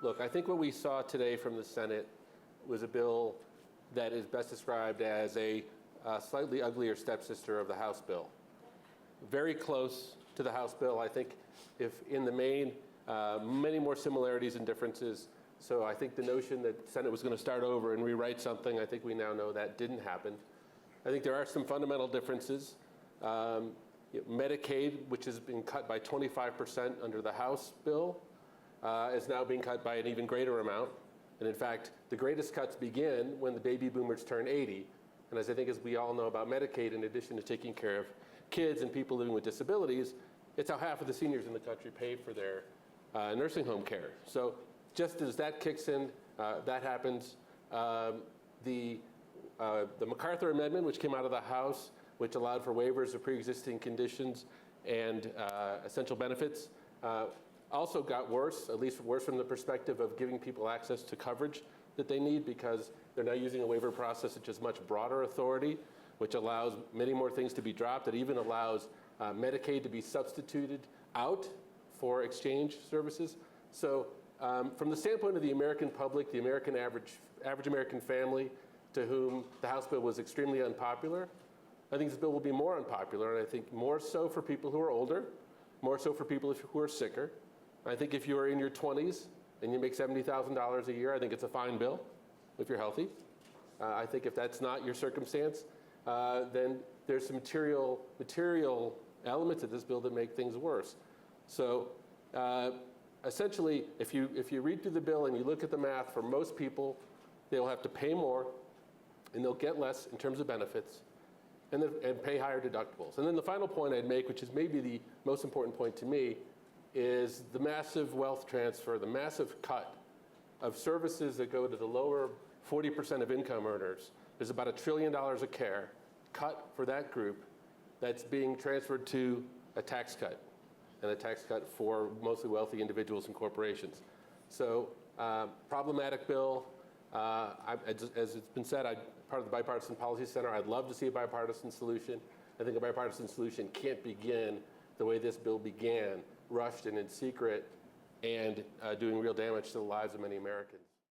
Look, I think what we saw today from the Senate was a bill that is best described as a slightly uglier stepsister of the House bill. Very close to the House bill. I think if in the main, many more similarities and differences. So I think the notion that the Senate was going to start over and rewrite something, I think we now know that didn't happen. I think there are some fundamental differences. Medicaid, which has been cut by 25% under the House bill, is now being cut by an even greater amount. And in fact, the greatest cuts begin when the baby boomers turn 80. And as we all know about Medicaid, in addition to taking care of kids and people living with disabilities, it's how half of the seniors in the country pay for their nursing home care. So just as that kicks in, that happens. The MacArthur Amendment, which came out of the House, which allowed for waivers of pre-existing conditions and essential benefits, also got worse, at least worse from the perspective of giving people access to coverage that they need, because they're now using a waiver process which has much broader authority, which allows many more things to be dropped. It even allows Medicaid to be substituted out for exchange services. So from the standpoint of the American public, the American average American family, to whom the House bill was extremely unpopular, I think this bill will be more unpopular, and I think more so for people who are older, more so for people who are sicker. I think if you are in your 20s and you make $70,000 a year, I think it's a fine bill if you're healthy. I think if that's not your circumstance, then there's some material elements of this bill that make things worse. So essentially, if you read through the bill and you look at the math, for most people, they'll have to pay more and they'll get less in terms of benefits and pay higher deductibles. And then the final point I'd make, which is maybe the most important point to me, is the massive wealth transfer, the massive cut of services that go to the lower 40% of income earners. There's about $1 trillion of care cut for that group that's being transferred to a tax cut, and a tax cut for mostly wealthy individuals and corporations. So problematic bill. As it's been said, I'm part of the Bipartisan Policy Center. I'd love to see a bipartisan solution. I think a bipartisan solution can't begin the way this bill began, rushed and in secret, and doing real damage to the lives of many Americans.